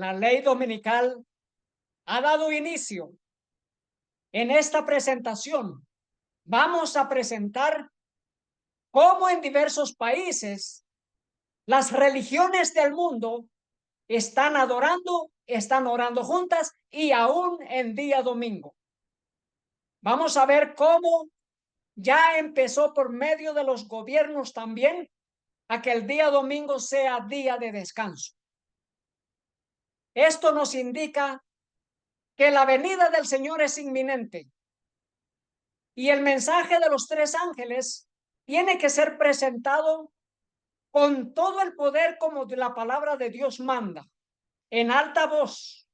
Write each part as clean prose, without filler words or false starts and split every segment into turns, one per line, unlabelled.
La ley dominical ha dado inicio. En esta presentación vamos a presentar cómo en diversos países las religiones del mundo están adorando, están orando juntas y aún en día domingo. Vamos a ver cómo ya empezó por medio de los gobiernos también a que el día domingo sea día de descanso. Esto nos indica que la venida del Señor es inminente y el mensaje de los tres ángeles tiene que ser presentado con todo el poder como la palabra de Dios manda, en alta voz.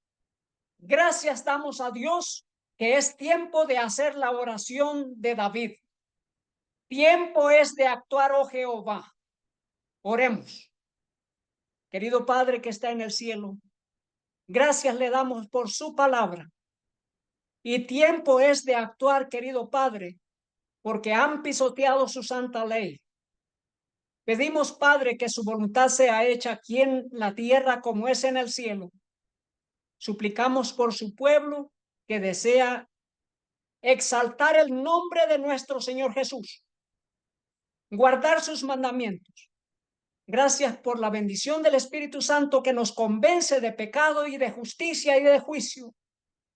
Gracias damos a Dios que es tiempo de hacer la oración de David. Tiempo es de actuar, oh Jehová. Oremos. Querido Padre que está en el cielo, gracias le damos por su palabra. Y tiempo es de actuar, querido Padre, porque han pisoteado su santa ley. Pedimos, Padre, que su voluntad sea hecha aquí en la tierra como es en el cielo. Suplicamos por su pueblo que desea exaltar el nombre de nuestro Señor Jesús, guardar sus mandamientos. Gracias por la bendición del Espíritu Santo que nos convence de pecado y de justicia y de juicio.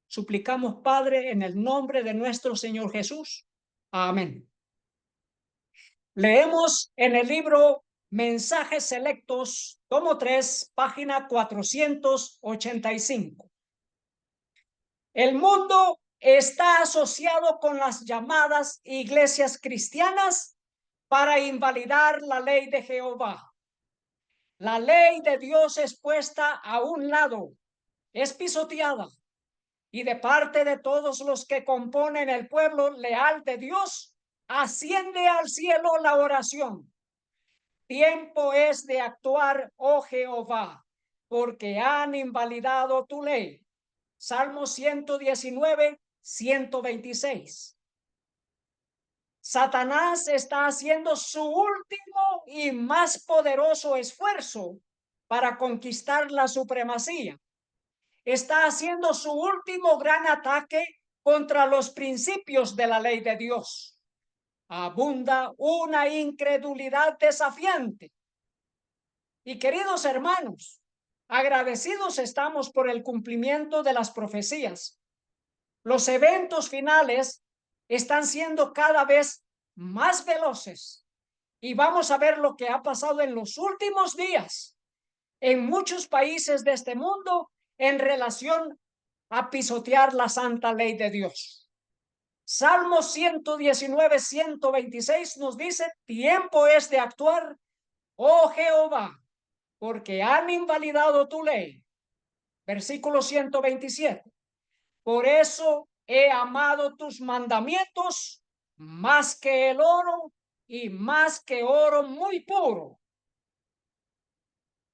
Suplicamos, Padre, en el nombre de nuestro Señor Jesús. Amén. Leemos en el libro Mensajes Selectos, tomo 3, página 485. El mundo está asociado con las llamadas iglesias cristianas para invalidar la ley de Jehová. La ley de Dios es puesta a un lado, es pisoteada, y de parte de todos los que componen el pueblo leal de Dios, asciende al cielo la oración. Tiempo es de actuar, oh Jehová, porque han invalidado tu ley. Salmo 119, 126. Satanás está haciendo su último y más poderoso esfuerzo para conquistar la supremacía. Está haciendo su último gran ataque contra los principios de la ley de Dios. Abunda una incredulidad desafiante. Y queridos hermanos, agradecidos estamos por el cumplimiento de las profecías. Los eventos finales están siendo cada vez más veloces y vamos a ver lo que ha pasado en los últimos días en muchos países de este mundo en relación a pisotear la santa ley de Dios. Salmo 119, 126 nos dice, tiempo es de actuar, oh Jehová, porque han invalidado tu ley. Versículo 127. Por eso he amado tus mandamientos más que el oro y más que oro muy puro.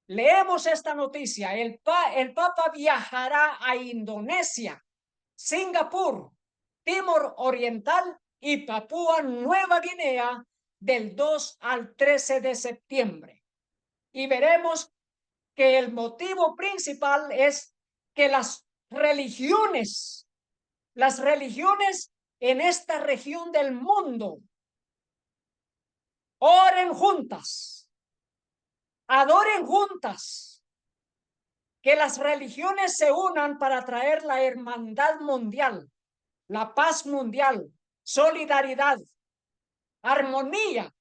Leemos esta noticia. El Papa viajará a Indonesia, Singapur, Timor Oriental y Papúa Nueva Guinea del 2 al 13 de septiembre. Y veremos que el motivo principal es que las religiones en esta región del mundo oren juntas, adoren juntas, que las religiones se unan para traer la hermandad mundial, la paz mundial, solidaridad, armonía,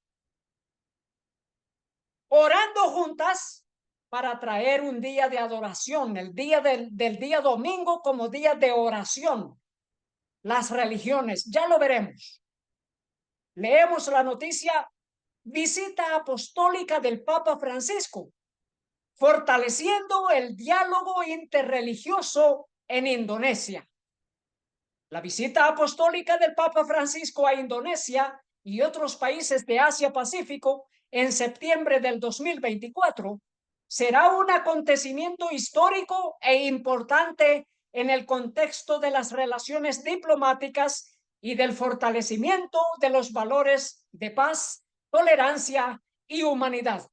orando juntas para traer un día de adoración, el día del día domingo como día de oración. Las religiones, ya lo veremos. Leemos la noticia, visita apostólica del Papa Francisco, fortaleciendo el diálogo interreligioso en Indonesia. La visita apostólica del Papa Francisco a Indonesia y otros países de Asia-Pacífico en septiembre del 2024 será un acontecimiento histórico e importante en el contexto de las relaciones diplomáticas y del fortalecimiento de los valores de paz, tolerancia y humanidad.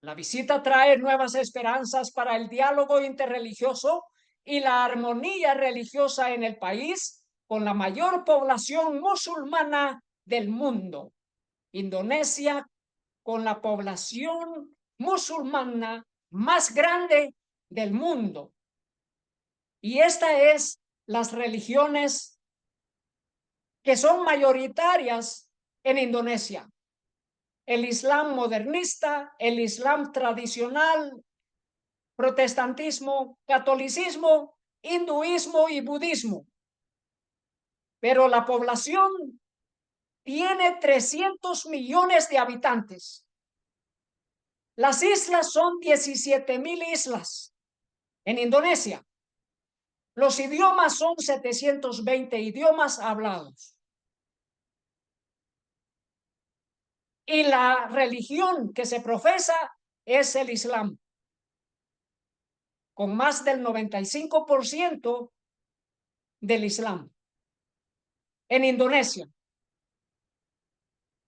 La visita trae nuevas esperanzas para el diálogo interreligioso y la armonía religiosa en el país con la mayor población musulmana del mundo. Indonesia, con la población musulmana más grande del mundo. Y esta es las religiones que son mayoritarias en Indonesia: el Islam modernista, el Islam tradicional, protestantismo, catolicismo, hinduismo y budismo. Pero la población tiene 300 millones de habitantes. Las islas son 17,000 islas en Indonesia. Los idiomas son 720 idiomas hablados. Y la religión que se profesa es el Islam, con más del 95% del Islam. En Indonesia,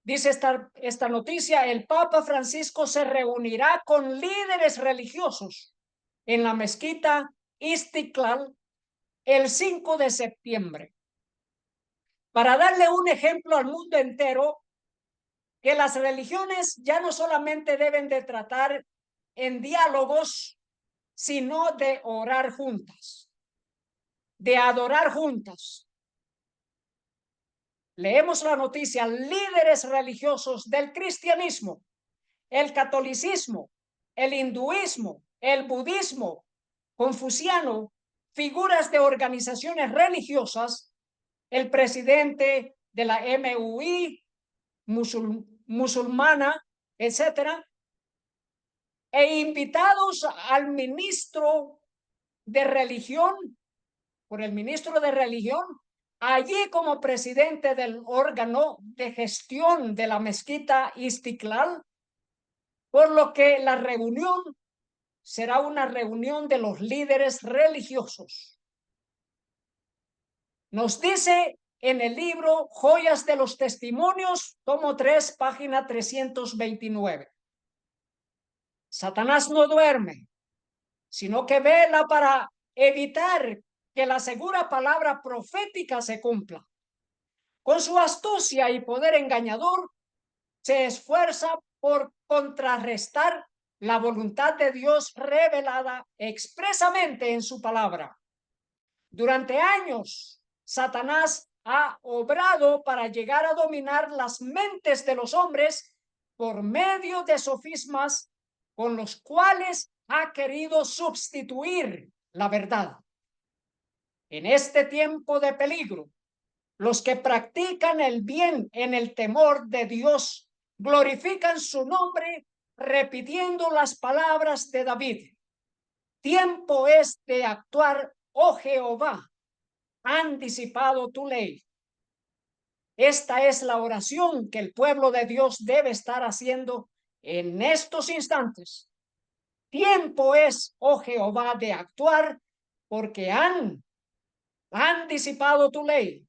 dice esta noticia, el Papa Francisco se reunirá con líderes religiosos en la mezquita Istiqlal el 5 de septiembre, para darle un ejemplo al mundo entero que las religiones ya no solamente deben de tratar en diálogos, sino de orar juntas, de adorar juntas. Leemos la noticia: líderes religiosos del cristianismo, el catolicismo, el hinduismo, el budismo, confuciano, figuras de organizaciones religiosas, el presidente de la MUI, musulmana, etcétera, e invitados al ministro de religión, por el ministro de religión, allí como presidente del órgano de gestión de la mezquita Istiqlal, por lo que la reunión será una reunión de los líderes religiosos. Nos dice en el libro Joyas de los Testimonios, tomo 3, página 329. Satanás no duerme, sino que vela para evitar que la segura palabra profética se cumpla. Con su astucia y poder engañador, se esfuerza por contrarrestar la voluntad de Dios revelada expresamente en su palabra. Durante años, Satanás ha obrado para llegar a dominar las mentes de los hombres por medio de sofismas con los cuales ha querido sustituir la verdad. En este tiempo de peligro, los que practican el bien en el temor de Dios glorifican su nombre repitiendo las palabras de David: tiempo es de actuar, oh Jehová, han disipado tu ley. Esta es la oración que el pueblo de Dios debe estar haciendo en estos instantes. Tiempo es, oh Jehová, de actuar, porque han disipado tu ley,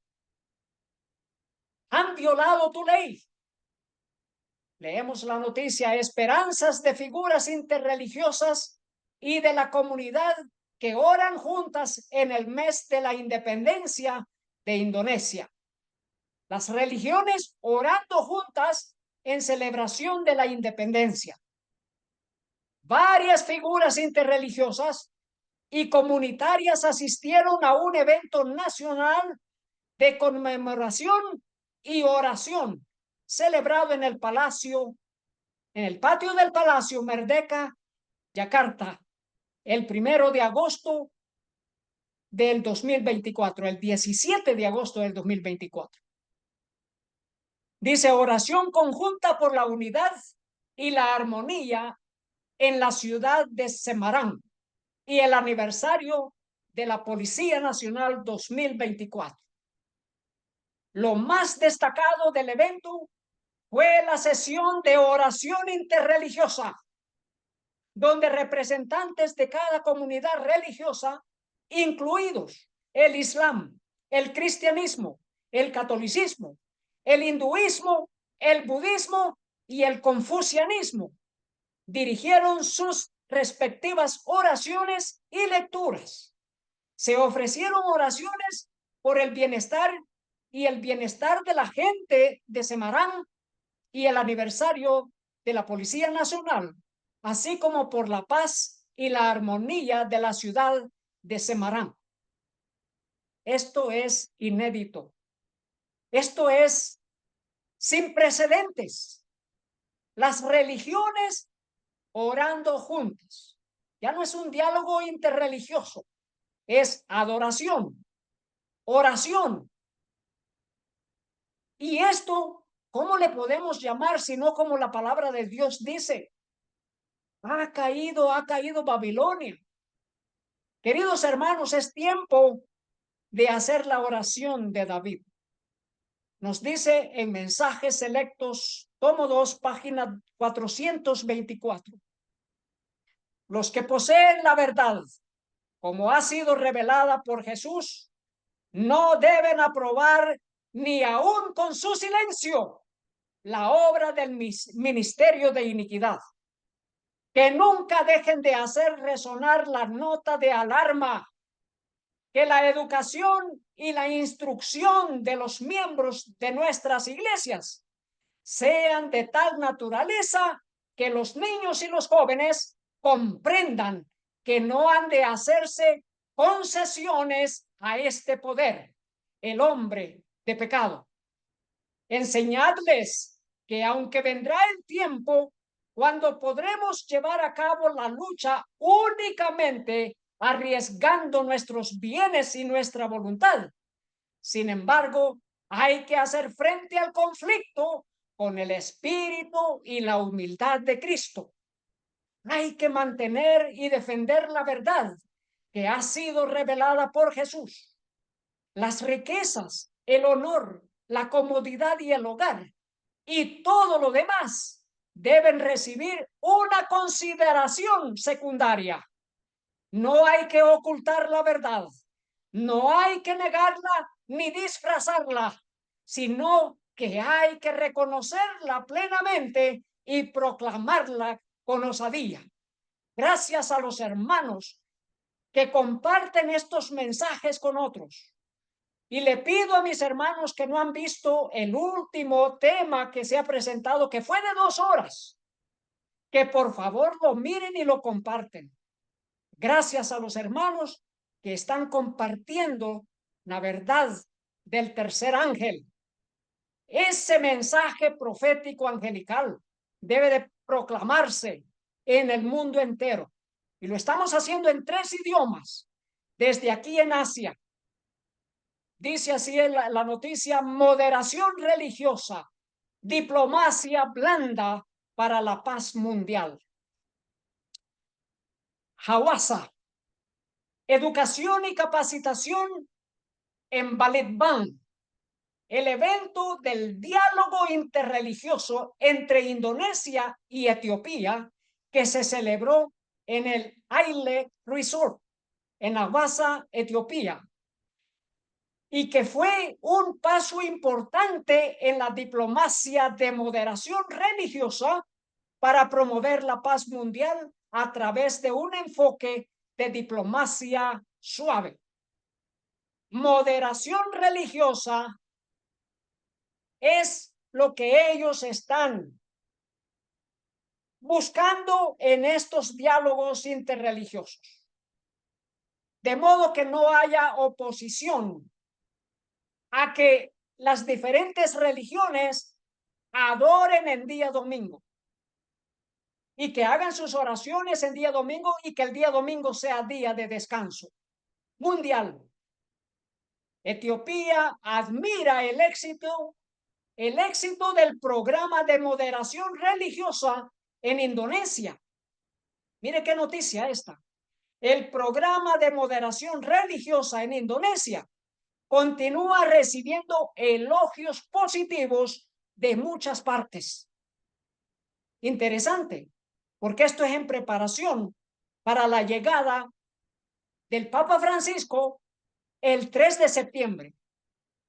han violado tu ley. Leemos la noticia: esperanzas de figuras interreligiosas y de la comunidad que oran juntas en el mes de la independencia de Indonesia. Las religiones orando juntas en celebración de la independencia. Varias figuras interreligiosas y comunitarias asistieron a un evento nacional de conmemoración y oración celebrado en el patio del Palacio Merdeka, Yakarta, el 1 de agosto del 2024, el 17 de agosto del 2024. Dice: oración conjunta por la unidad y la armonía en la ciudad de Semarang y el aniversario de la Policía Nacional 2024. Lo más destacado del evento fue la sesión de oración interreligiosa, donde representantes de cada comunidad religiosa, incluidos el Islam, el cristianismo, el catolicismo, el hinduismo, el budismo y el confucianismo, dirigieron sus respectivas oraciones y lecturas. Se ofrecieron oraciones por el bienestar de la gente de Semarán y el aniversario de la Policía Nacional, así como por la paz y la armonía de la ciudad de Semarán. Esto es inédito. Esto es sin precedentes. Las religiones orando juntas. Ya no es un diálogo interreligioso, es adoración, oración. Y esto, ¿cómo le podemos llamar sino como la palabra de Dios dice? Ha caído Babilonia. Queridos hermanos, es tiempo de hacer la oración de David. Nos dice en Mensajes Selectos, tomo 2, página 424. Los que poseen la verdad, como ha sido revelada por Jesús, no deben aprobar ni aun con su silencio la obra del ministerio de iniquidad. Que nunca dejen de hacer resonar la nota de alarma, que la educación y la instrucción de los miembros de nuestras iglesias sean de tal naturaleza que los niños y los jóvenes comprendan que no han de hacerse concesiones a este poder, el hombre de pecado. Enseñadles que aunque vendrá el tiempo cuando podremos llevar a cabo la lucha únicamente arriesgando nuestros bienes y nuestra voluntad. Sin embargo, hay que hacer frente al conflicto con el espíritu y la humildad de Cristo. Hay que mantener y defender la verdad que ha sido revelada por Jesús. Las riquezas, el honor, la comodidad y el hogar y todo lo demás deben recibir una consideración secundaria. No hay que ocultar la verdad, no hay que negarla ni disfrazarla, sino que hay que reconocerla plenamente y proclamarla con osadía. Gracias a los hermanos que comparten estos mensajes con otros. Y le pido a mis hermanos que no han visto el último tema que se ha presentado, que fue de 2 horas, que por favor lo miren y lo comparten. Gracias a los hermanos que están compartiendo la verdad del tercer ángel. Ese mensaje profético angelical debe de proclamarse en el mundo entero. Y lo estamos haciendo en 3 idiomas, desde aquí en Asia. Dice así la noticia: moderación religiosa, diplomacia blanda para la paz mundial. Hawassa, educación y capacitación en Balikpapan, el evento del diálogo interreligioso entre Indonesia y Etiopía que se celebró en el Haile Resort en Hawassa, Etiopía, y que fue un paso importante en la diplomacia de moderación religiosa para promover la paz mundial a través de un enfoque de diplomacia suave. Moderación religiosa es lo que ellos están buscando en estos diálogos interreligiosos, de modo que no haya oposición a que las diferentes religiones adoren en día domingo y que hagan sus oraciones en día domingo y que el día domingo sea día de descanso mundial. Etiopía admira el éxito del programa de moderación religiosa en Indonesia. Mire qué noticia esta. El programa de moderación religiosa en Indonesia continúa recibiendo elogios positivos de muchas partes. Interesante, porque esto es en preparación para la llegada del Papa Francisco el 3 de septiembre,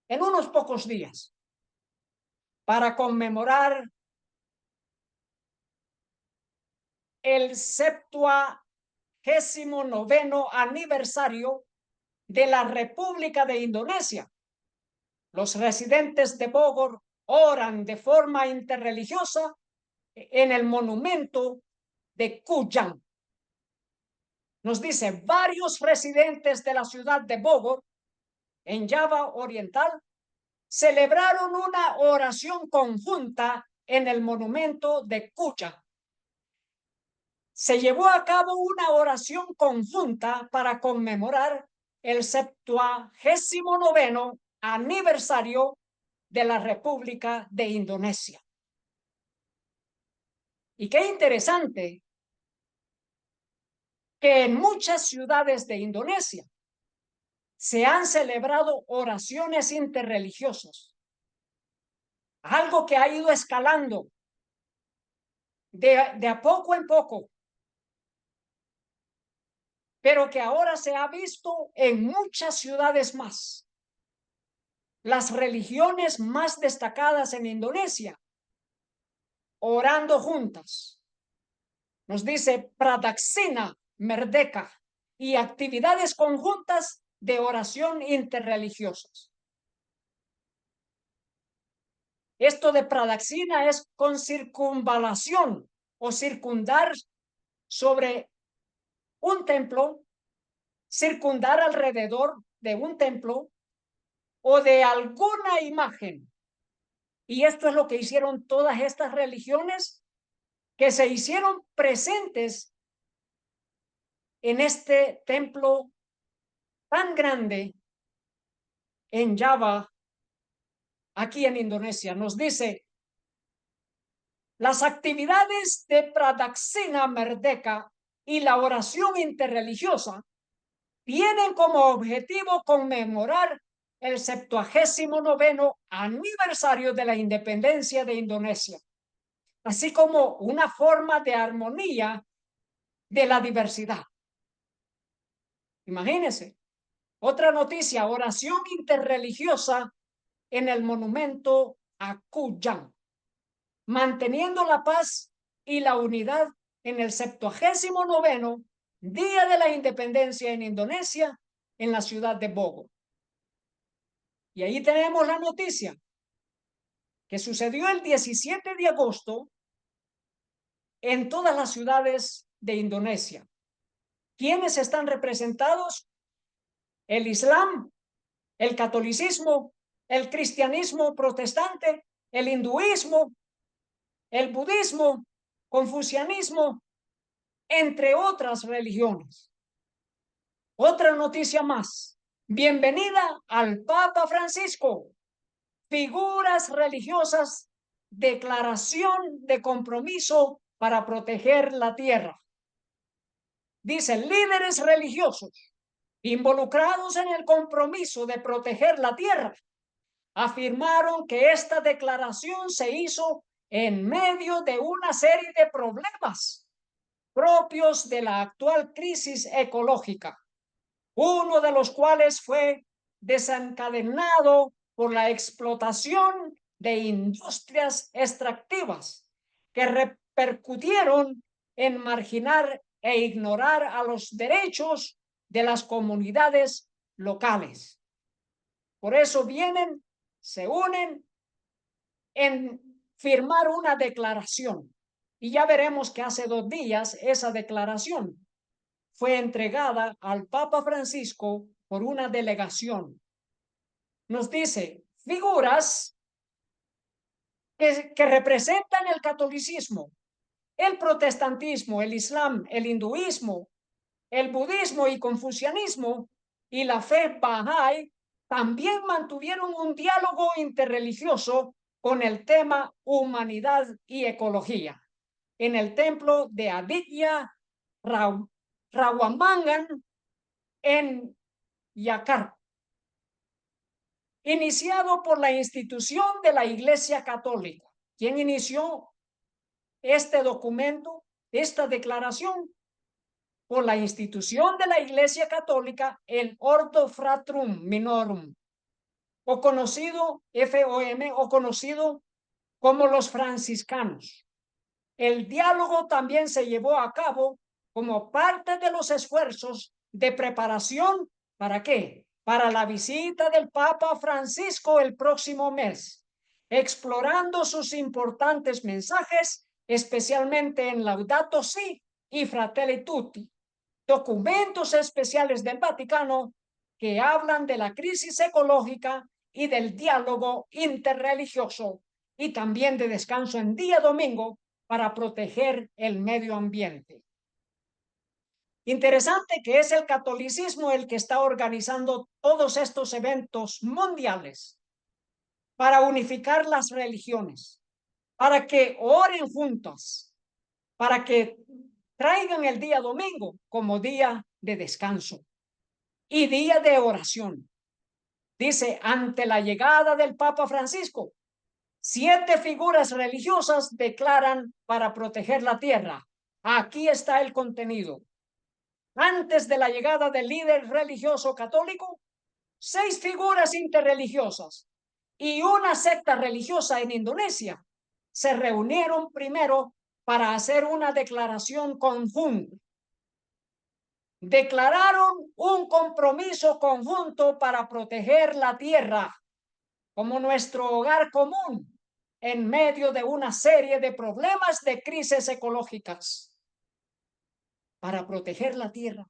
en unos pocos días, para conmemorar el 79º aniversario de la República de Indonesia. Los residentes de Bogor oran de forma interreligiosa en el monumento de Kujang. Nos dice, varios residentes de la ciudad de Bogor, en Java Oriental, celebraron una oración conjunta en el monumento de Kujang. Se llevó a cabo una oración conjunta para conmemorar el 79º aniversario de la República de Indonesia. Y qué interesante que en muchas ciudades de Indonesia se han celebrado oraciones interreligiosas, algo que ha ido escalando de a poco en poco, pero que ahora se ha visto en muchas ciudades más. Las religiones más destacadas en Indonesia, orando juntas. Nos dice Pradaksina Merdeka y actividades conjuntas de oración interreligiosas. Esto de Pradaksina es con circunvalación o circundar sobre un templo, circundar alrededor de un templo o de alguna imagen. Y esto es lo que hicieron todas estas religiones que se hicieron presentes en este templo tan grande en Java, aquí en Indonesia. Nos dice, las actividades de Pradaksina Merdeka y la oración interreligiosa tienen como objetivo conmemorar el 79º aniversario de la independencia de Indonesia, así como una forma de armonía de la diversidad. Imagínense. Otra noticia, oración interreligiosa en el monumento a Kujang, manteniendo la paz y la unidad en el 79º Día de la Independencia en Indonesia, en la ciudad de Bogor. Y ahí tenemos la noticia que sucedió el 17 de agosto en todas las ciudades de Indonesia. ¿Quiénes están representados? El Islam, el catolicismo, el cristianismo protestante, el hinduismo, el budismo, confucianismo, entre otras religiones. Otra noticia más. Bienvenida al Papa Francisco. Figuras religiosas, declaración de compromiso para proteger la tierra. Dicen líderes religiosos involucrados en el compromiso de proteger la tierra afirmaron que esta declaración se hizo en medio de una serie de problemas propios de la actual crisis ecológica, uno de los cuales fue desencadenado por la explotación de industrias extractivas que repercutieron en marginar e ignorar a los derechos de las comunidades locales. Por eso se unen en firmar una declaración. Y ya veremos que hace 2 días esa declaración fue entregada al Papa Francisco por una delegación. Nos dice, figuras que representan el catolicismo, el protestantismo, el islam, el hinduismo, el budismo y confucianismo y la fe Bahá'í también mantuvieron un diálogo interreligioso con el tema humanidad y ecología en el templo de Aditya Rawamangan en Yakarta, iniciado por la institución de la Iglesia Católica. ¿Quién inició este documento, esta declaración? Por la institución de la Iglesia Católica, el Ordo Fratrum Minorum, o conocido FOM, o conocido como los franciscanos. El diálogo también se llevó a cabo como parte de los esfuerzos de preparación. ¿Para qué? Para la visita del Papa Francisco el próximo mes, explorando sus importantes mensajes, especialmente en Laudato Si y Fratelli Tutti, documentos especiales del Vaticano que hablan de la crisis ecológica y del diálogo interreligioso, y también de descanso en día domingo para proteger el medio ambiente. Interesante que es el catolicismo el que está organizando todos estos eventos mundiales para unificar las religiones, para que oren juntas, para que traigan el día domingo como día de descanso y día de oración. Dice, ante la llegada del Papa Francisco, 7 figuras religiosas declaran para proteger la tierra. Aquí está el contenido. Antes de la llegada del líder religioso católico, 6 figuras interreligiosas y una secta religiosa en Indonesia se reunieron primero para hacer una declaración conjunta. Declararon un compromiso conjunto para proteger la tierra como nuestro hogar común en medio de una serie de problemas de crisis ecológicas. Para proteger la tierra.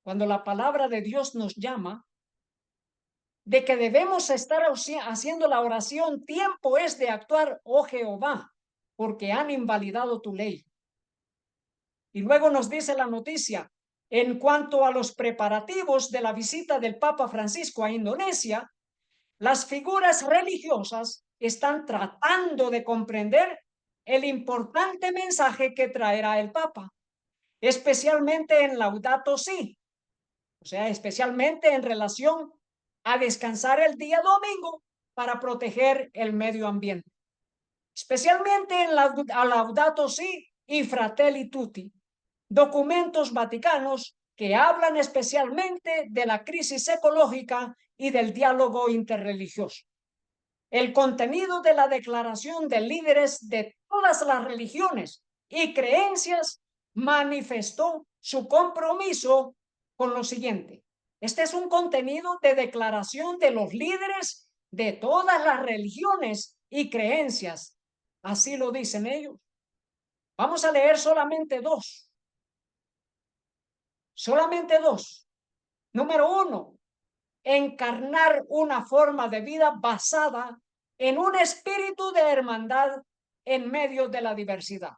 Cuando la palabra de Dios nos llama de que debemos estar haciendo la oración, tiempo es de actuar, oh Jehová, porque han invalidado tu ley. Y luego nos dice la noticia, en cuanto a los preparativos de la visita del Papa Francisco a Indonesia, las figuras religiosas están tratando de comprender el importante mensaje que traerá el Papa, especialmente en Laudato Si, o sea, especialmente en relación a descansar el día domingo para proteger el medio ambiente, especialmente en Laudato Si y Fratelli Tutti, documentos vaticanos que hablan especialmente de la crisis ecológica y del diálogo interreligioso. El contenido de la declaración de líderes de todas las religiones y creencias manifestó su compromiso con lo siguiente. Este es un contenido de declaración de los líderes de todas las religiones y creencias. Así lo dicen ellos. Vamos a leer solamente dos. Solamente dos. Número 1, encarnar una forma de vida basada en un espíritu de hermandad en medio de la diversidad.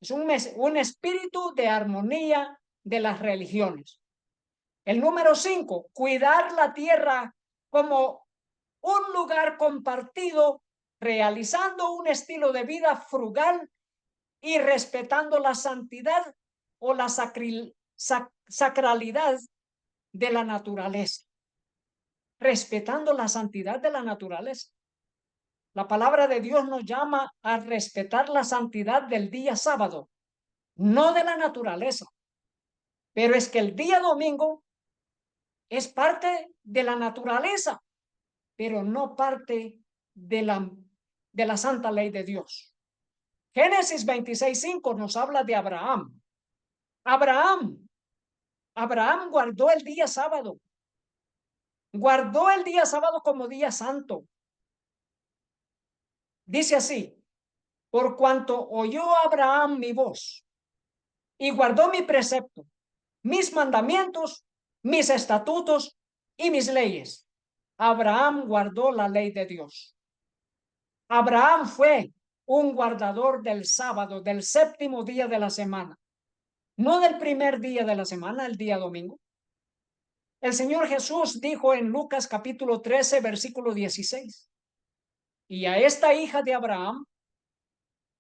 Es un espíritu de armonía de las religiones. El número 5, cuidar la tierra como un lugar compartido, realizando un estilo de vida frugal y respetando la santidad o la sacralidad de la naturaleza. Respetando la santidad de la naturaleza. La palabra de Dios nos llama a respetar la santidad del día sábado, no de la naturaleza. Pero es que el día domingo es parte de la naturaleza, pero no parte de la santa ley de Dios. Génesis 26:5 nos habla de Abraham. Abraham guardó el día sábado. Guardó el día sábado como día santo. Dice así, por cuanto oyó Abraham mi voz y guardó mi precepto, mis mandamientos, mis estatutos y mis leyes. Abraham guardó la ley de Dios. Abraham fue un guardador del sábado, del séptimo día de la semana, no del primer día de la semana, el día domingo. El Señor Jesús dijo en Lucas capítulo 13, versículo 16, y a esta hija de Abraham,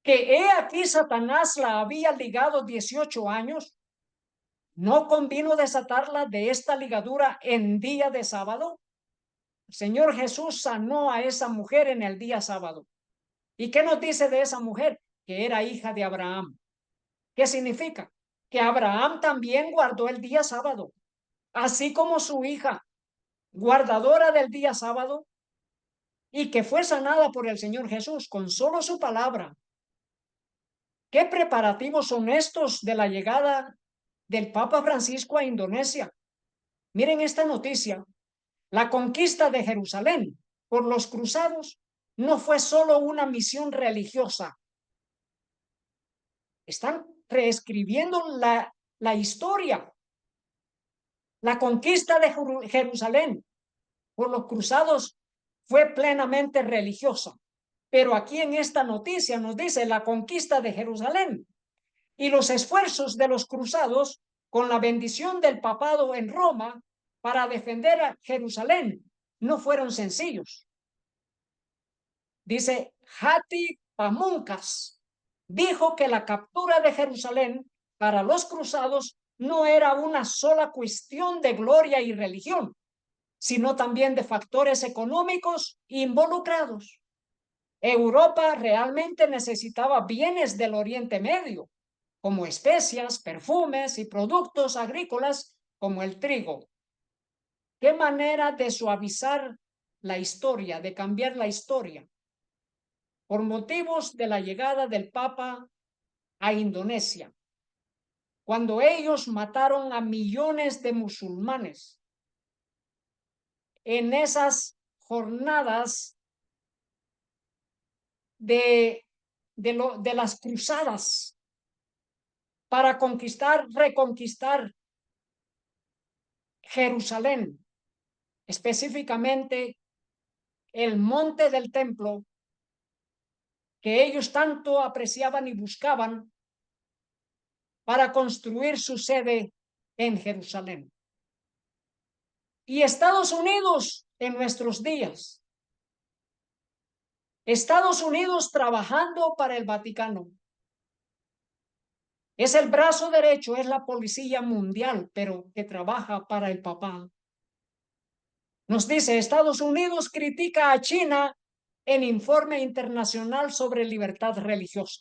que he aquí Satanás la había ligado 18 años, ¿no convino desatarla de esta ligadura en día de sábado? El Señor Jesús sanó a esa mujer en el día sábado. ¿Y qué nos dice de esa mujer? Que era hija de Abraham. ¿Qué significa? Que Abraham también guardó el día sábado, así como su hija, guardadora del día sábado, y que fue sanada por el Señor Jesús con solo su palabra. ¿Qué preparativos son estos de la llegada del Papa Francisco a Indonesia? Miren esta noticia. La conquista de Jerusalén por los cruzados no fue solo una misión religiosa. Están reescribiendo la historia. La conquista de Jerusalén por los cruzados fue plenamente religiosa. Pero aquí en esta noticia nos dice la conquista de Jerusalén y los esfuerzos de los cruzados con la bendición del papado en Roma para defender a Jerusalén no fueron sencillos. Dice Hati Pamúncas, dijo que la captura de Jerusalén para los cruzados no era una sola cuestión de gloria y religión, sino también de factores económicos involucrados. Europa realmente necesitaba bienes del Oriente Medio, como especias, perfumes y productos agrícolas como el trigo. ¿Qué manera de suavizar la historia, de cambiar la historia? Por motivos de la llegada del Papa a Indonesia, cuando ellos mataron a millones de musulmanes en esas jornadas de las cruzadas para reconquistar Jerusalén, específicamente el monte del templo que ellos tanto apreciaban y buscaban para construir su sede en Jerusalén. Y Estados Unidos en nuestros días. Estados Unidos trabajando para el Vaticano. Es el brazo derecho, es la policía mundial, pero que trabaja para el papá. Nos dice, Estados Unidos critica a China en informe internacional sobre libertad religiosa.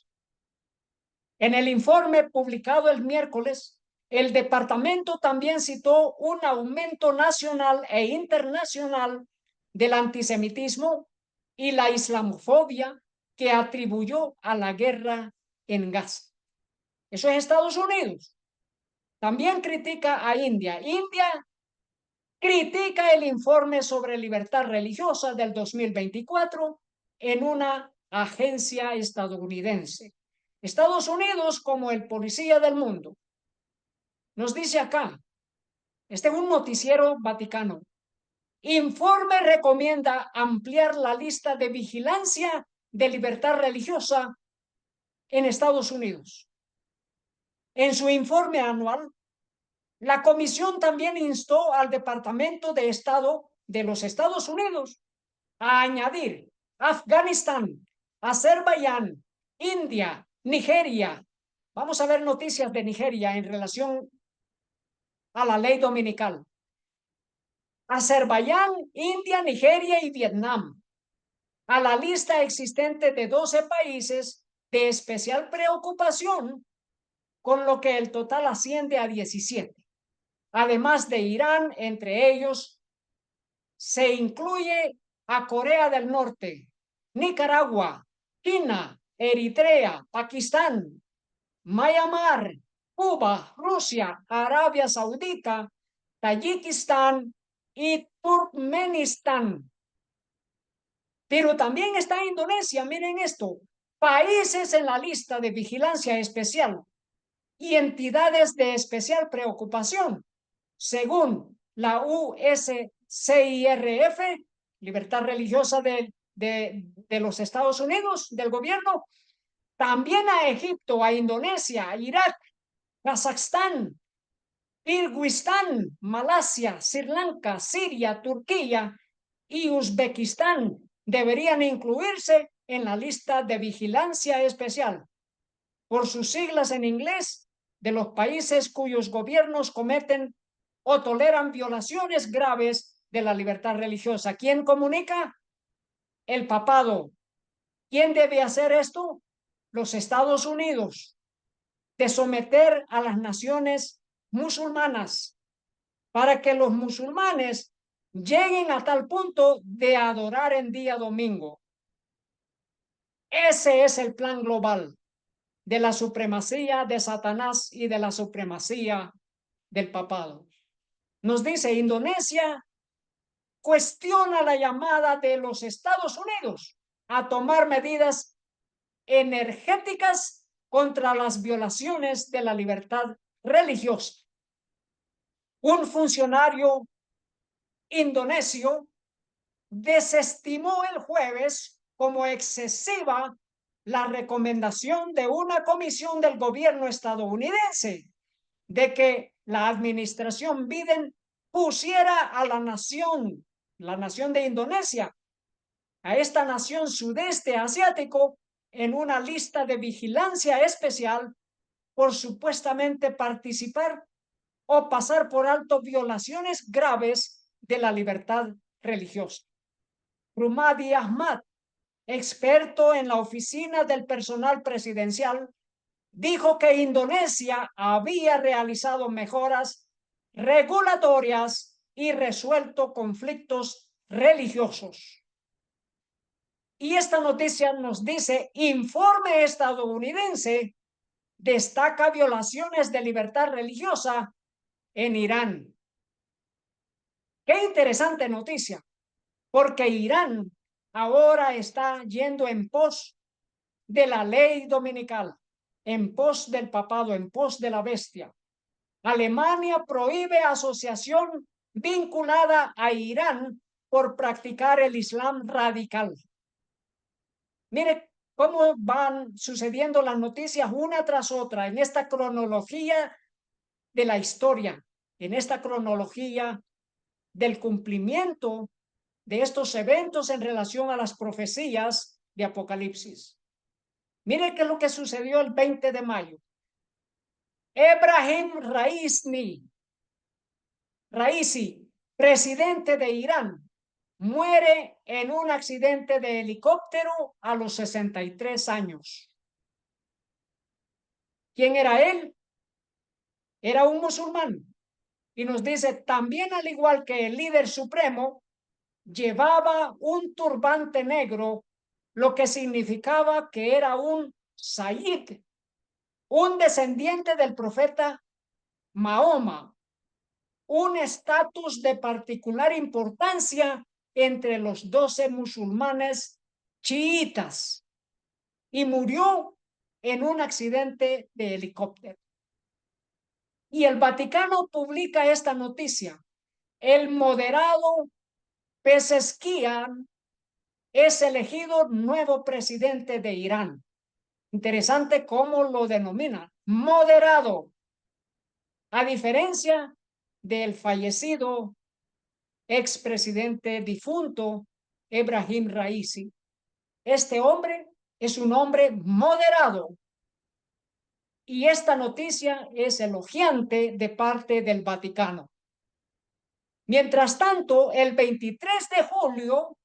En el informe publicado el miércoles, el departamento también citó un aumento nacional e internacional del antisemitismo y la islamofobia que atribuyó a la guerra en Gaza. Eso es Estados Unidos. También critica a India. India critica el informe sobre libertad religiosa del 2024 en una agencia estadounidense. Estados Unidos como el policía del mundo. Nos dice acá, este es un noticiero vaticano. Informe recomienda ampliar la lista de vigilancia de libertad religiosa en Estados Unidos. En su informe anual, la comisión también instó al Departamento de Estado de los Estados Unidos a añadir Afganistán, Azerbaiyán, India, Nigeria. Vamos a ver noticias de Nigeria en relación a la ley dominical. Azerbaiyán, India, Nigeria y Vietnam a la lista existente de 12 países de especial preocupación, con lo que el total asciende a 17. Además de Irán, entre ellos se incluye a Corea del Norte, Nicaragua, China, Eritrea, Pakistán, Myanmar, Cuba, Rusia, Arabia Saudita, Tayikistán y Turkmenistán. Pero también está Indonesia, miren esto, países en la lista de vigilancia especial y entidades de especial preocupación, según la USCIRF, Libertad Religiosa de los Estados Unidos, del gobierno, también a Egipto, a Indonesia, a Irak, Kazajstán, Kirguistán, Malasia, Sri Lanka, Siria, Turquía y Uzbekistán deberían incluirse en la lista de vigilancia especial, por sus siglas en inglés, de los países cuyos gobiernos cometen o toleran violaciones graves de la libertad religiosa. ¿Quién comunica? El papado. ¿Quién debe hacer esto? Los Estados Unidos. De someter a las naciones musulmanas para que los musulmanes lleguen a tal punto de adorar en día domingo. Ese es el plan global de la supremacía de Satanás y de la supremacía del papado. Nos dice, Indonesia cuestiona la llamada de los Estados Unidos a tomar medidas energéticas contra las violaciones de la libertad religiosa. Un funcionario indonesio desestimó el jueves como excesiva la recomendación de una comisión del gobierno estadounidense de que la administración Biden pusiera a la nación de Indonesia, a esta nación sudeste asiático, en una lista de vigilancia especial por supuestamente participar o pasar por alto violaciones graves de la libertad religiosa. Rumadi Ahmad, experto en la oficina del personal presidencial, dijo que Indonesia había realizado mejoras regulatorias y resuelto conflictos religiosos. Y esta noticia nos dice, informe estadounidense destaca violaciones de libertad religiosa en Irán. Qué interesante noticia, porque Irán ahora está yendo en pos de la ley dominical, en pos del papado, en pos de la bestia. Alemania prohíbe asociación vinculada a Irán por practicar el Islam radical. Mire cómo van sucediendo las noticias una tras otra en esta cronología de la historia, en esta cronología del cumplimiento de estos eventos en relación a las profecías de Apocalipsis. Mire qué es lo que sucedió el 20 de mayo. Ebrahim Raisi, presidente de Irán, muere en un accidente de helicóptero a los 63 años. ¿Quién era él? Era un musulmán. Y nos dice, también al igual que el líder supremo, llevaba un turbante negro, lo que significaba que era un Sayyid, un descendiente del profeta Mahoma, un estatus de particular importancia entre los 12 musulmanes chiitas, y murió en un accidente de helicóptero. Y el Vaticano publica esta noticia. El moderado Pezeshkian es elegido nuevo presidente de Irán. Interesante cómo lo denomina, moderado, a diferencia del fallecido expresidente difunto Ebrahim Raisi. Este hombre es un hombre moderado, y esta noticia es elogiante de parte del Vaticano. Mientras tanto, el 23 de julio,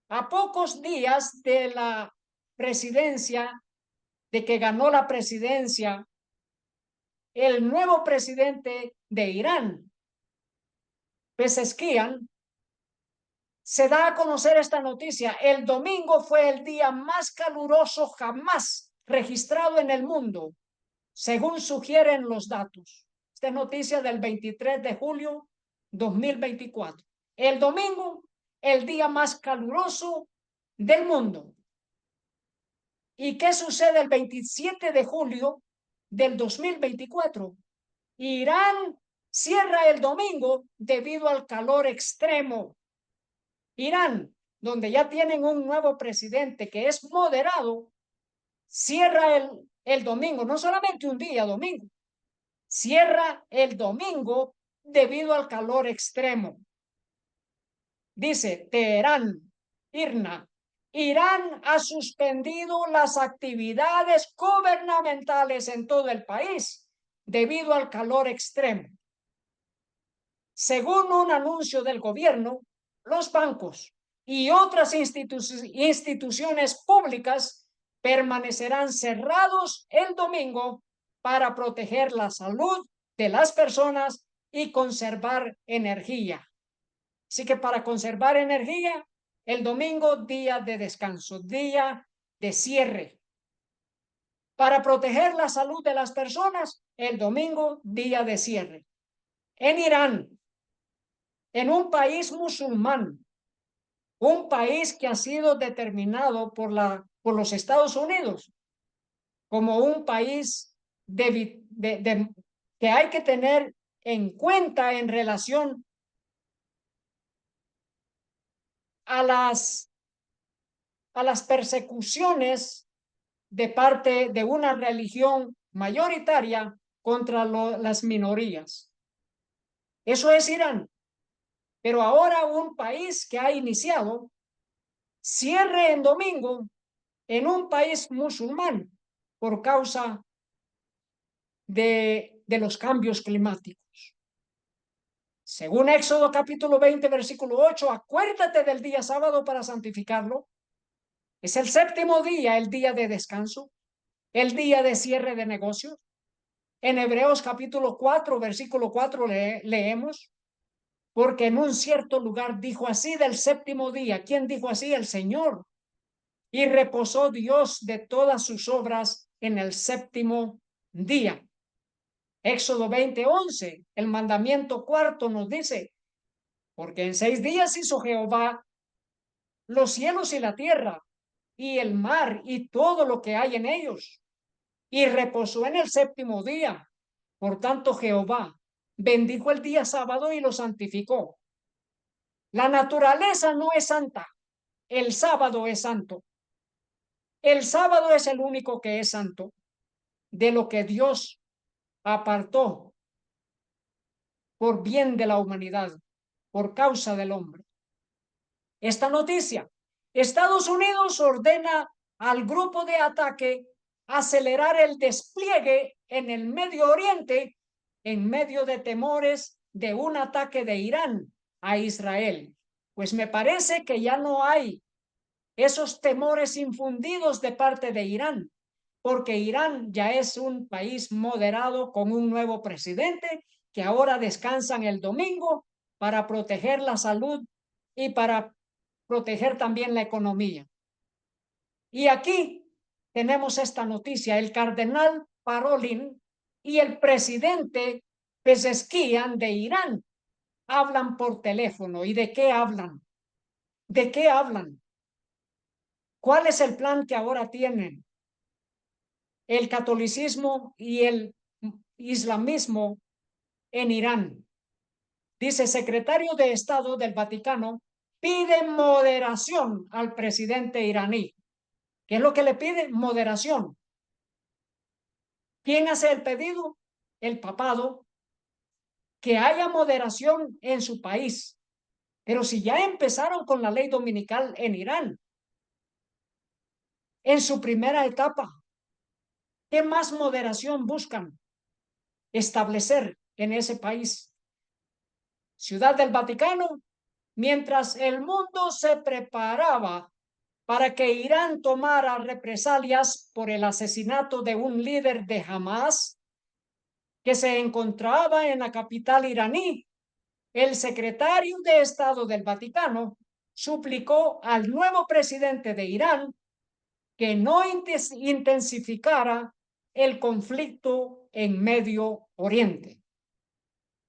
a pocos días de la presidencia, de que ganó la presidencia el nuevo presidente de Irán, Pezeshkian, se da a conocer esta noticia. El domingo fue el día más caluroso jamás registrado en el mundo, según sugieren los datos. Esta es noticia del 23 de julio 2024. El domingo, el día más caluroso del mundo. ¿Y qué sucede el 27 de julio del 2024? Irán cierra el domingo debido al calor extremo. Irán, donde ya tienen un nuevo presidente que es moderado, cierra el domingo, no solamente un día, domingo, cierra el domingo debido al calor extremo. Dice Teherán, IRNA, Irán ha suspendido las actividades gubernamentales en todo el país debido al calor extremo. Según un anuncio del gobierno, los bancos y otras instituciones públicas permanecerán cerrados el domingo para proteger la salud de las personas y conservar energía. Así que para conservar energía, el domingo, día de descanso, día de cierre. para proteger la salud de las personas, el domingo, día de cierre. En Irán, en un país musulmán, un país que ha sido determinado por los Estados Unidos como un país que hay que tener en cuenta en relación a las persecuciones de parte de una religión mayoritaria contra las minorías. Eso es Irán. Pero ahora un país que ha iniciado cierre en domingo en un país musulmán por causa de los cambios climáticos. Según Éxodo capítulo 20, versículo 8, acuérdate del día sábado para santificarlo. Es el séptimo día, el día de descanso, el día de cierre de negocios. En Hebreos capítulo 4, versículo 4 leemos, porque en un cierto lugar dijo así del séptimo día. ¿Quién dijo así? El Señor. Y reposó Dios de todas sus obras en el séptimo día. Éxodo 20:11, el mandamiento cuarto nos dice, porque en 6 días hizo Jehová los cielos y la tierra, y el mar y todo lo que hay en ellos, y reposó en el séptimo día. Por tanto, Jehová bendijo el día sábado y lo santificó. La naturaleza no es santa, el sábado es santo. El sábado es el único que es santo, de lo que Dios apartó por bien de la humanidad, por causa del hombre. Esta noticia, Estados Unidos ordena al grupo de ataque acelerar el despliegue en el Medio Oriente en medio de temores de un ataque de Irán a Israel. Pues me parece que ya no hay esos temores infundidos de parte de Irán, porque Irán ya es un país moderado con un nuevo presidente que ahora descansan el domingo para proteger la salud y para proteger también la economía. Y aquí tenemos esta noticia, el cardenal Parolin y el presidente Pezeshkian de Irán hablan por teléfono. ¿Y de qué hablan? ¿De qué hablan? ¿Cuál es el plan que ahora tienen el catolicismo y el islamismo en Irán? Dice, secretario de Estado del Vaticano pide moderación al presidente iraní. ¿Qué es lo que le pide? Moderación. ¿Quién hace el pedido? El papado. Que haya moderación en su país. Pero si ya empezaron con la ley dominical en Irán, en su primera etapa, ¿qué más moderación buscan establecer en ese país? Ciudad del Vaticano, mientras el mundo se preparaba para que Irán tomara represalias por el asesinato de un líder de Hamas que se encontraba en la capital iraní, el secretario de Estado del Vaticano suplicó al nuevo presidente de Irán que no intensificara el conflicto en Medio Oriente.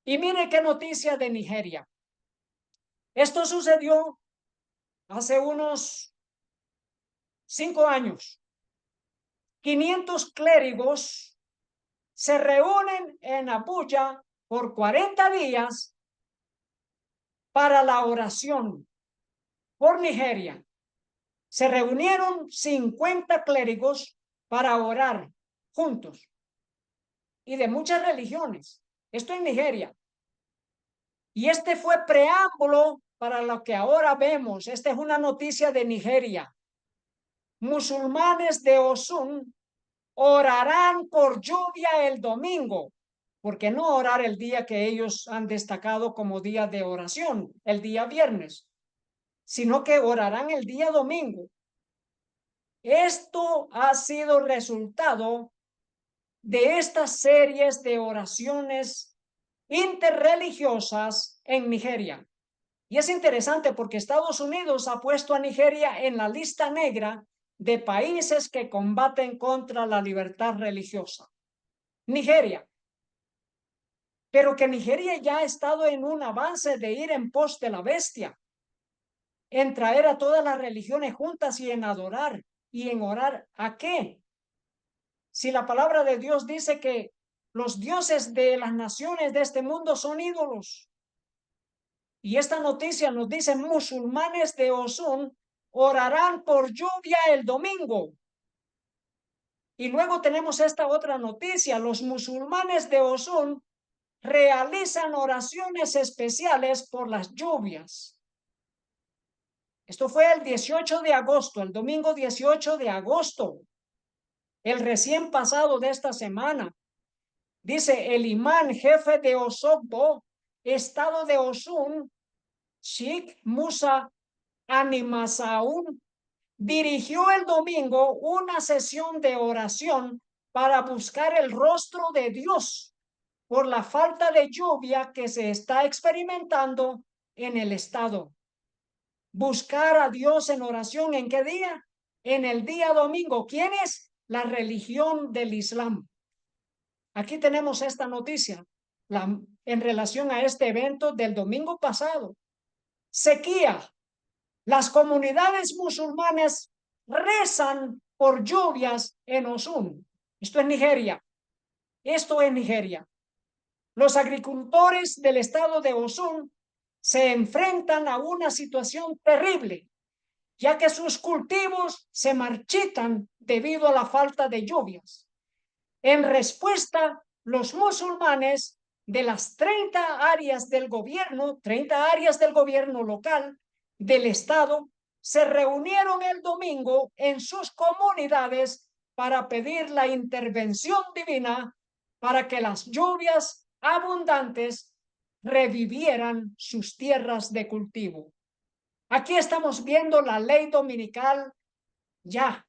Y mire qué noticia de Nigeria. Esto sucedió hace unos 5 años. 500 clérigos se reúnen en Abuya por 40 días para la oración por Nigeria. Se reunieron 50 clérigos para orar juntos y de muchas religiones. Esto en Nigeria. Y este fue preámbulo para lo que ahora vemos. Esta es una noticia de Nigeria. Musulmanes de Osun orarán por lluvia el domingo. ¿Por qué no orar el día que ellos han destacado como día de oración, el día viernes? Sino que orarán el día domingo. Esto ha sido resultado de estas series de oraciones interreligiosas en Nigeria. Y es interesante porque Estados Unidos ha puesto a Nigeria en la lista negra de países que combaten contra la libertad religiosa. Nigeria. Pero que Nigeria ya ha estado en un avance de ir en pos de la bestia, en traer a todas las religiones juntas y en adorar y en orar. ¿A qué? Si la palabra de Dios dice que los dioses de las naciones de este mundo son ídolos. Y esta noticia nos dice: musulmanes de Osun orarán por lluvia el domingo. Y luego tenemos esta otra noticia: los musulmanes de Osun realizan oraciones especiales por las lluvias. Esto fue el 18 de agosto, el domingo 18 de agosto, el recién pasado de esta semana. Dice el imán jefe de Osogbo, estado de Osun, Sheikh Musa Animasaun, dirigió el domingo una sesión de oración para buscar el rostro de Dios por la falta de lluvia que se está experimentando en el estado. Buscar a Dios en oración, ¿en qué día? En el día domingo. ¿Quién es? La religión del Islam. Aquí tenemos esta noticia en relación a este evento del domingo pasado. Sequía. Las comunidades musulmanas rezan por lluvias en Osun. Esto es Nigeria. Esto es Nigeria. Los agricultores del estado de Osun se enfrentan a una situación terrible, ya que sus cultivos se marchitan debido a la falta de lluvias. En respuesta, los musulmanes de las 30 áreas del gobierno local del estado, se reunieron el domingo en sus comunidades para pedir la intervención divina para que las lluvias abundantes revivieran sus tierras de cultivo. Aquí estamos viendo la ley dominical ya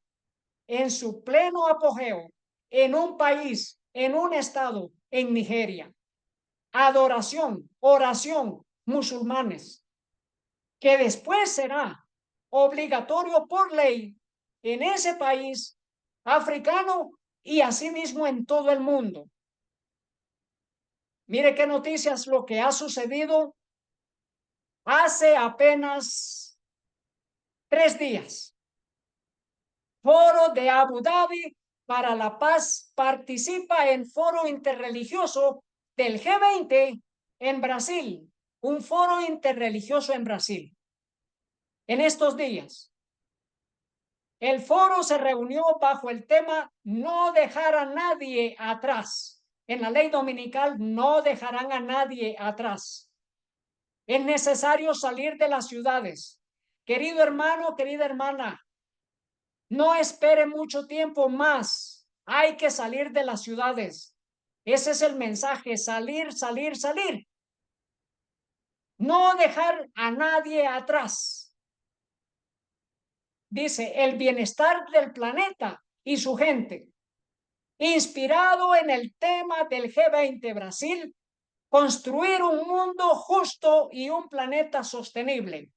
en su pleno apogeo, en un país, en un estado, en Nigeria. Adoración, oración, musulmanes, que después será obligatorio por ley en ese país africano y asimismo en todo el mundo. Mire qué noticias lo que ha sucedido hace apenas 3 días. Foro de Abu Dhabi para la Paz participa en foro interreligioso del G20 en Brasil, un foro interreligioso en Brasil. En estos días, el foro se reunió bajo el tema no dejar a nadie atrás. En la ley dominical no dejarán a nadie atrás. Es necesario salir de las ciudades. Querido hermano, querida hermana, no espere mucho tiempo más. Hay que salir de las ciudades. Ese es el mensaje: salir, salir, salir. No dejar a nadie atrás. Dice, el bienestar del planeta y su gente. Inspirado en el tema del G20 Brasil, construir un mundo justo y un planeta sostenible.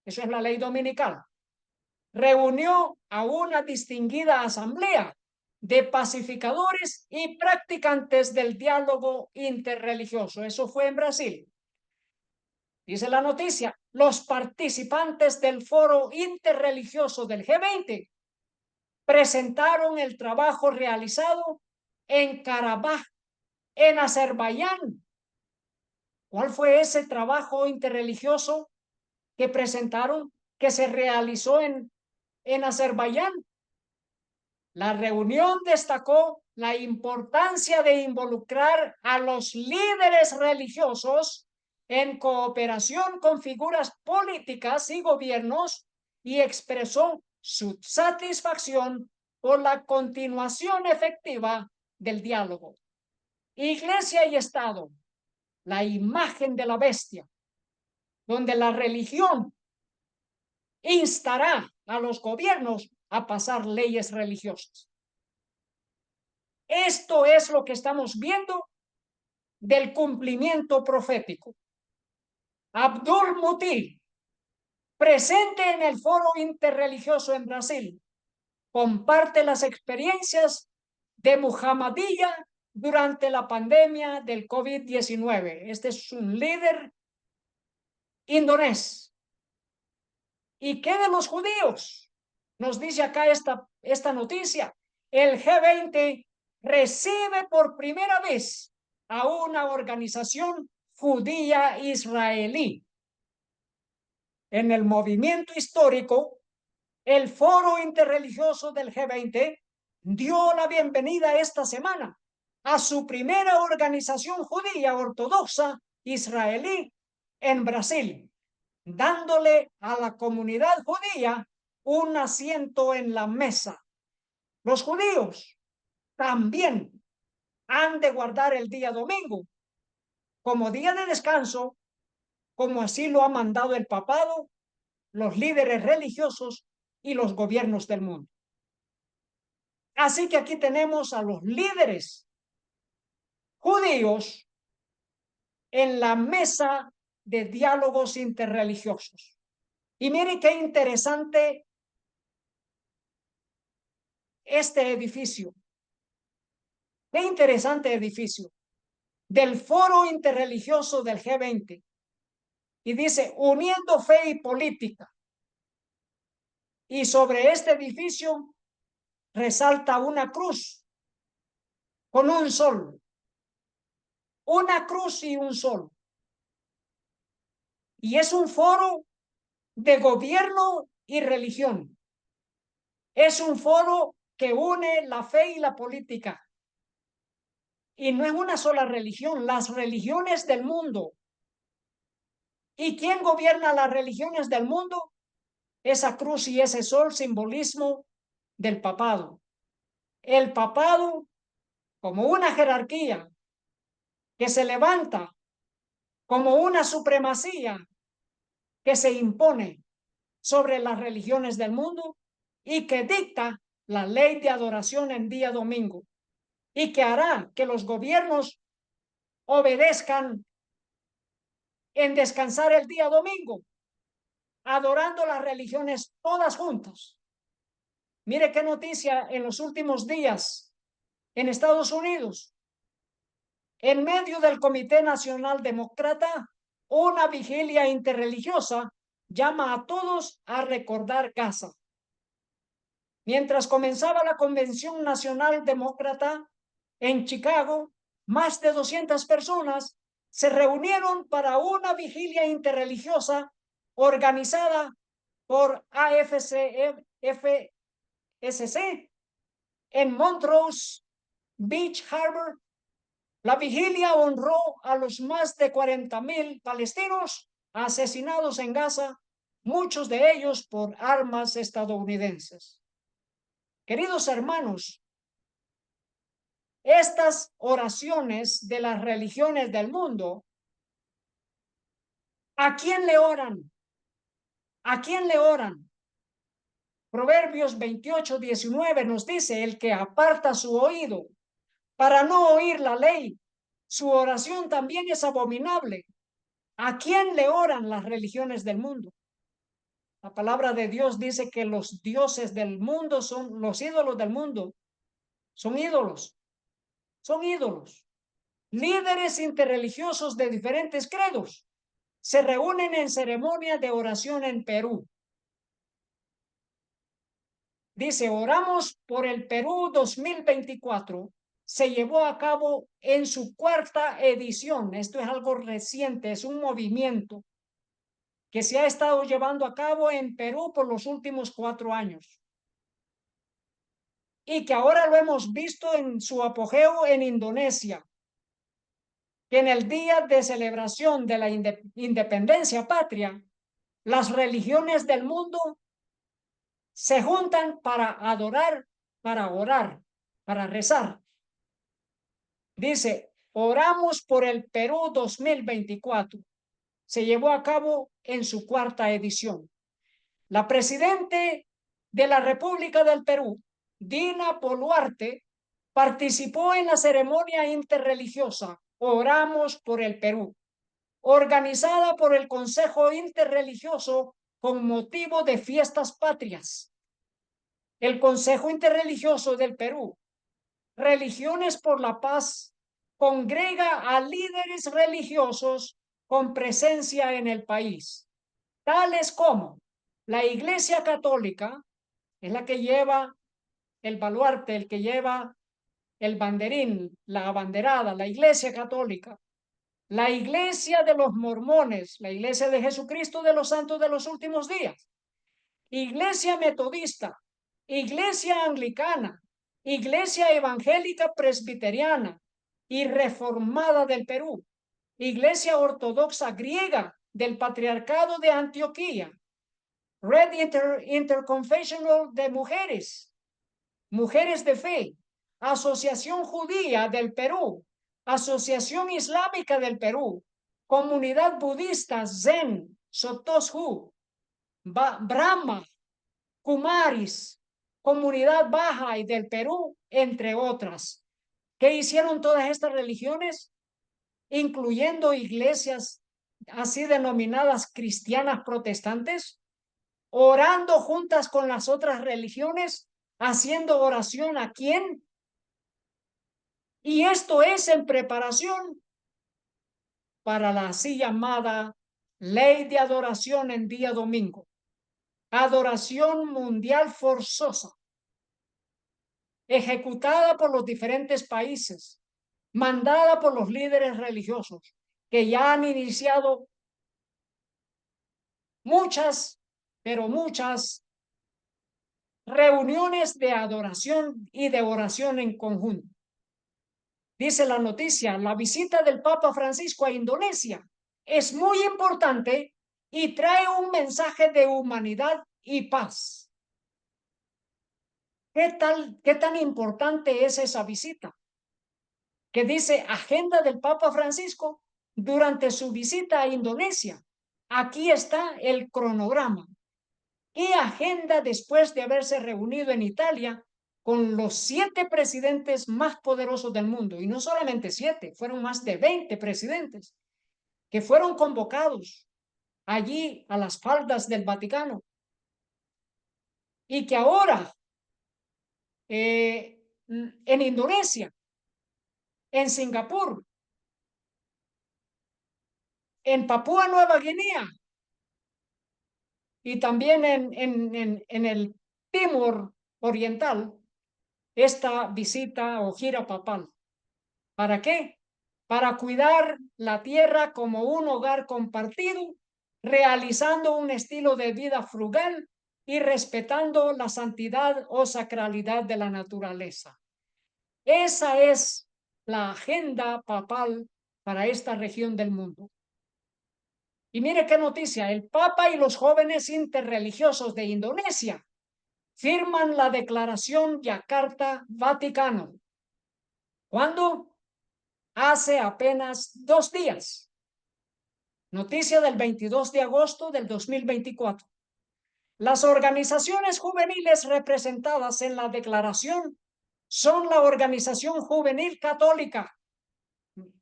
Eso es la ley dominical. Reunió a una distinguida asamblea de pacificadores y practicantes del diálogo interreligioso. Eso fue en Brasil. Dice la noticia, los participantes del foro interreligioso del G20 presentaron el trabajo realizado en Karabaj, en Azerbaiyán. ¿Cuál fue ese trabajo interreligioso que presentaron, que se realizó en Azerbaiyán? La reunión destacó la importancia de involucrar a los líderes religiosos en cooperación con figuras políticas y gobiernos y expresó su satisfacción por la continuación efectiva del diálogo. Iglesia y Estado, la imagen de la bestia, donde la religión instará a los gobiernos a pasar leyes religiosas. Esto es lo que estamos viendo del cumplimiento profético. Abdul Muti, presente en el foro interreligioso en Brasil, comparte las experiencias de Muhammadiyya durante la pandemia del COVID-19. Este es un líder indonés. ¿Y qué de los judíos? Nos dice acá esta noticia. El G20 recibe por primera vez a una organización judía israelí. En el movimiento histórico, el Foro Interreligioso del G20 dio la bienvenida esta semana a su primera organización judía ortodoxa israelí en Brasil, dándole a la comunidad judía un asiento en la mesa. Los judíos también han de guardar el día domingo como día de descanso, como así lo ha mandado el papado, los líderes religiosos y los gobiernos del mundo. Así que aquí tenemos a los líderes judíos en la mesa de diálogos interreligiosos. Y mire qué interesante este edificio. Qué interesante edificio del Foro Interreligioso del G20. Y dice, uniendo fe y política. Y sobre este edificio resalta una cruz con un sol. Una cruz y un sol. Y es un foro de gobierno y religión. Es un foro que une la fe y la política. Y no es una sola religión, las religiones del mundo. ¿Y quién gobierna las religiones del mundo? Esa cruz y ese sol, simbolismo del papado. El papado como una jerarquía que se levanta, como una supremacía que se impone sobre las religiones del mundo y que dicta la ley de adoración en día domingo y que hará que los gobiernos obedezcan en descansar el día domingo, adorando las religiones todas juntas. Mire qué noticia en los últimos días en Estados Unidos. En medio del Comité Nacional Demócrata, una vigilia interreligiosa llama a todos a recordar Gaza. Mientras comenzaba la Convención Nacional Demócrata en Chicago, más de 200 personas se reunieron para una vigilia interreligiosa organizada por AFSC en Montrose Beach Harbor. La vigilia honró a los más de 40,000 palestinos asesinados en Gaza, muchos de ellos por armas estadounidenses. Queridos hermanos, estas oraciones de las religiones del mundo, ¿a quién le oran? ¿A quién le oran? Proverbios 28:19 nos dice, el que aparta su oído para no oír la ley, su oración también es abominable. ¿A quién le oran las religiones del mundo? La palabra de Dios dice que los dioses del mundo son los ídolos del mundo. Son ídolos. Son ídolos. Líderes interreligiosos de diferentes credos se reúnen en ceremonia de oración en Perú. Dice, oramos por el Perú 2024. Se llevó a cabo en su cuarta edición. Esto es algo reciente, es un movimiento que se ha estado llevando a cabo en Perú por los últimos 4 años. Y que ahora lo hemos visto en su apogeo en Indonesia, que en el día de celebración de la independencia patria, las religiones del mundo se juntan para adorar, para orar, para rezar. Dice, oramos por el Perú 2024. Se llevó a cabo en su cuarta edición. La presidente de la República del Perú, Dina Boluarte, participó en la ceremonia interreligiosa Oramos por el Perú, organizada por el Consejo Interreligioso con motivo de fiestas patrias. El Consejo Interreligioso del Perú, Religiones por la Paz, congrega a líderes religiosos con presencia en el país, tales como la Iglesia Católica, es la que lleva el baluarte, el que lleva el banderín, la abanderada, la Iglesia Católica, la Iglesia de los Mormones, la Iglesia de Jesucristo de los Santos de los Últimos Días, Iglesia Metodista, Iglesia Anglicana, Iglesia Evangélica Presbiteriana y Reformada del Perú, Iglesia Ortodoxa Griega del Patriarcado de Antioquía, Red Interconfessional de Mujeres, Mujeres de Fe, Asociación Judía del Perú, Asociación Islámica del Perú, Comunidad Budista Zen, Sotoshu, Brahma, Kumaris, Comunidad Baja y del Perú, entre otras. ¿Qué hicieron todas estas religiones? Incluyendo iglesias así denominadas cristianas protestantes, orando juntas con las otras religiones, haciendo oración ¿a quién? Y esto es en preparación para la así llamada ley de adoración en día domingo, adoración mundial forzosa, ejecutada por los diferentes países, mandada por los líderes religiosos, que ya han iniciado muchas, pero muchas reuniones de adoración y de oración en conjunto. Dice la noticia, la visita del Papa Francisco a Indonesia es muy importante y trae un mensaje de humanidad y paz. ¿Qué tan importante es esa visita? Que dice agenda del Papa Francisco durante su visita a Indonesia. Aquí está el cronograma. ¿Qué agenda después de haberse reunido en Italia con los 7 presidentes más poderosos del mundo? Y no solamente 7, fueron más de 20 presidentes que fueron convocados allí a las faldas del Vaticano y que ahora en Indonesia, en Singapur, en Papúa Nueva Guinea y también en el Timor Oriental, esta visita o gira papal. ¿Para qué? Para cuidar la tierra como un hogar compartido, realizando un estilo de vida frugal y respetando la santidad o sacralidad de la naturaleza. Esa es la agenda papal para esta región del mundo. Y mire qué noticia, el Papa y los jóvenes interreligiosos de Indonesia firman la Declaración Yakarta Vaticano. ¿Cuándo? Hace apenas 2 días. Noticia del 22 de agosto del 2024. Las organizaciones juveniles representadas en la declaración son la Organización Juvenil Católica.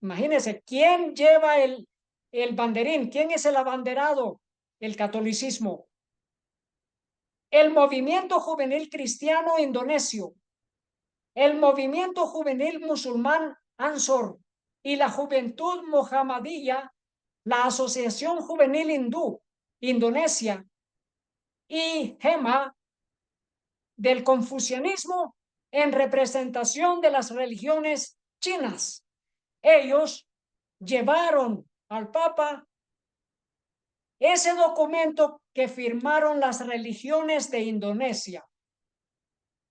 Imagínense, ¿quién lleva el banderín? ¿Quién es el abanderado? El catolicismo. El Movimiento Juvenil Cristiano Indonesio, el Movimiento Juvenil Musulmán Ansor y la Juventud Mohammadiyya, la Asociación Juvenil Hindú Indonesia y GEMA del confucianismo en representación de las religiones chinas. Ellos llevaron al Papa ese documento que firmaron las religiones de Indonesia.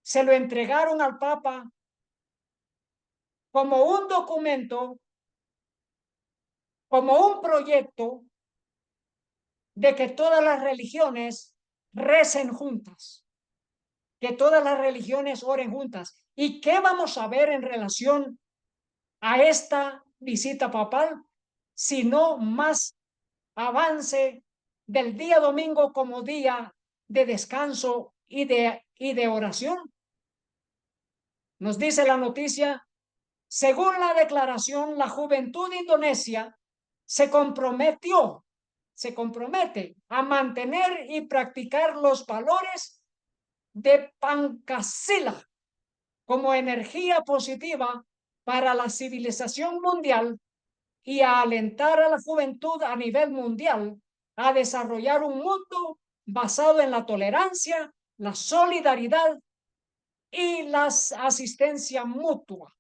Se lo entregaron al Papa como un documento, como un proyecto de que todas las religiones recen juntas, que todas las religiones oren juntas. ¿Y qué vamos a ver en relación a esta visita papal? Sino más avance del día domingo como día de descanso y de oración. Nos dice la noticia, según la declaración, la juventud indonesia se compromete a mantener y practicar los valores de Pancasila como energía positiva para la civilización mundial y a alentar a la juventud a nivel mundial a desarrollar un mundo basado en la tolerancia, la solidaridad y la asistencia mutua.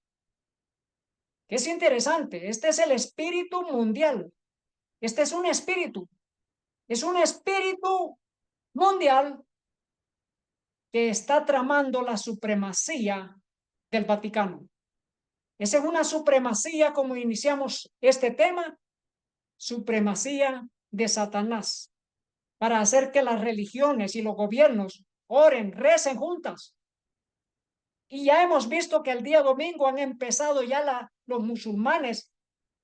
Es interesante, este es el espíritu mundial. Este es un espíritu mundial que está tramando la supremacía del Vaticano. Esa es una supremacía, como iniciamos este tema, supremacía de Satanás, para hacer que las religiones y los gobiernos oren, recen juntas. Y ya hemos visto que el día domingo han empezado ya los musulmanes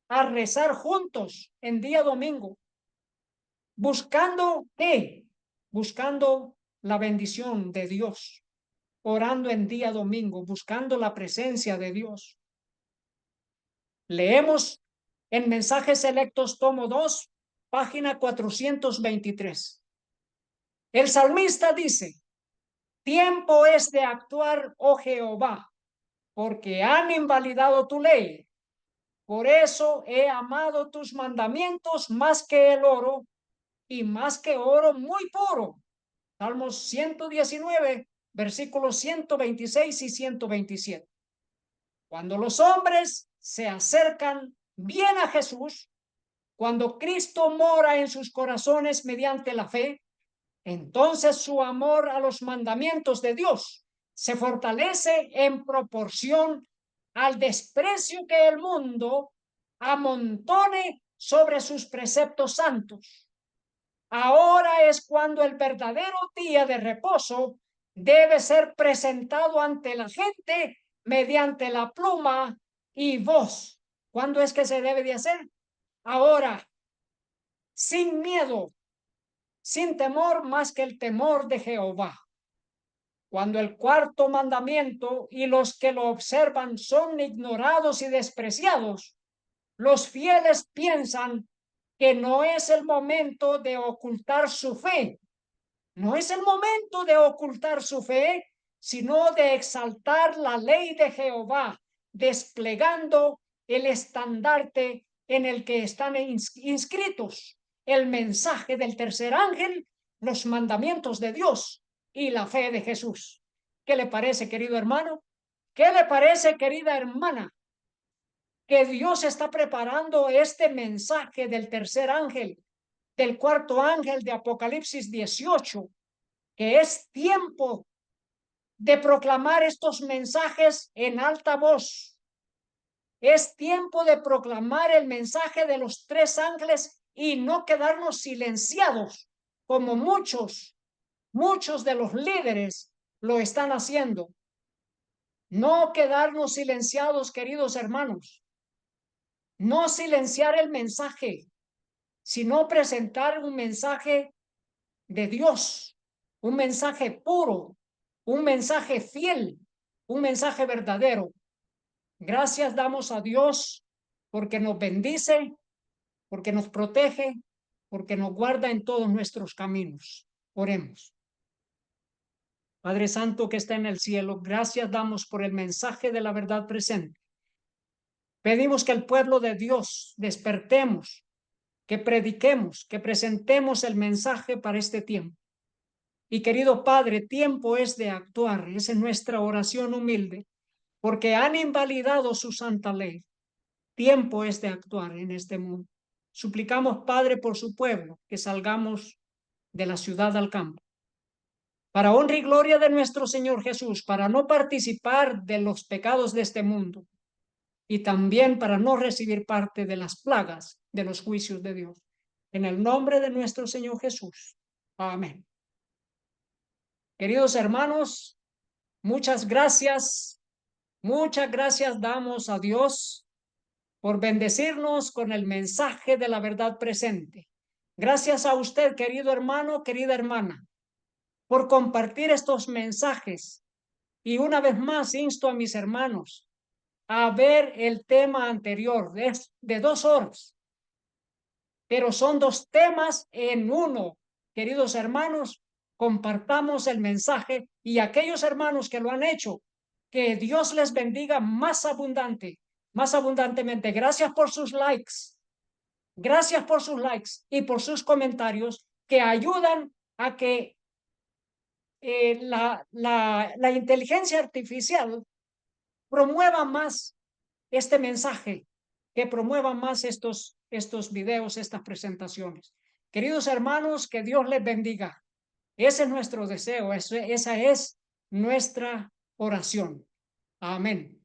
a rezar juntos en día domingo. ¿Buscando qué? Buscando la bendición de Dios, orando en día domingo, buscando la presencia de Dios. Leemos en Mensajes Selectos, tomo 2, página 423. El salmista dice: tiempo es de actuar, oh Jehová, porque han invalidado tu ley. Por eso he amado tus mandamientos más que el oro, y más que oro muy puro. Salmos 119, versículos 126 y 127. Cuando los hombres se acercan bien a Jesús, cuando Cristo mora en sus corazones mediante la fe, entonces su amor a los mandamientos de Dios se fortalece en proporción al desprecio que el mundo amontone sobre sus preceptos santos. Ahora es cuando el verdadero día de reposo debe ser presentado ante la gente mediante la pluma y voz. ¿Cuándo es que se debe de hacer? Ahora, sin miedo, sin temor más que el temor de Jehová. Cuando el cuarto mandamiento y los que lo observan son ignorados y despreciados, los fieles piensan que no es el momento de ocultar su fe. No es el momento de ocultar su fe, sino de exaltar la ley de Jehová, desplegando el estandarte en el que están inscritos el mensaje del tercer ángel, los mandamientos de Dios y la fe de Jesús. ¿Qué le parece, querido hermano? ¿Qué le parece, querida hermana? Que Dios está preparando este mensaje del tercer ángel, del cuarto ángel de Apocalipsis 18, que es tiempo de proclamar estos mensajes en alta voz. Es tiempo de proclamar el mensaje de los tres ángeles y no quedarnos silenciados como muchos de los líderes lo están haciendo. No quedarnos silenciados, queridos hermanos. No silenciar el mensaje, sino presentar un mensaje de Dios, un mensaje puro, un mensaje fiel, un mensaje verdadero. Gracias damos a Dios porque nos bendice, porque nos protege, porque nos guarda en todos nuestros caminos. Oremos. Padre Santo que está en el cielo, gracias damos por el mensaje de la verdad presente. Pedimos que el pueblo de Dios despertemos, que prediquemos, que presentemos el mensaje para este tiempo. Y querido Padre, tiempo es de actuar, esa es nuestra oración humilde, porque han invalidado su santa ley. Tiempo es de actuar en este mundo. Suplicamos, Padre, por su pueblo, que salgamos de la ciudad al campo. Para honra y gloria de nuestro Señor Jesús, para no participar de los pecados de este mundo y también para no recibir parte de las plagas de los juicios de Dios. En el nombre de nuestro Señor Jesús. Amén. Queridos hermanos, muchas gracias damos a Dios por bendecirnos con el mensaje de la verdad presente. Gracias a usted, querido hermano, querida hermana, por compartir estos mensajes. Y una vez más insto a mis hermanos a ver el tema anterior de 2 horas. Pero son 2 temas en uno, queridos hermanos, compartamos el mensaje, y aquellos hermanos que lo han hecho, que Dios les bendiga más abundantemente. Gracias por sus likes. Gracias por sus likes y por sus comentarios que ayudan a que la inteligencia artificial promueva más este mensaje, que promueva más estos videos, estas presentaciones. Queridos hermanos, que Dios les bendiga. Ese es nuestro deseo, esa es nuestra oración. Amén.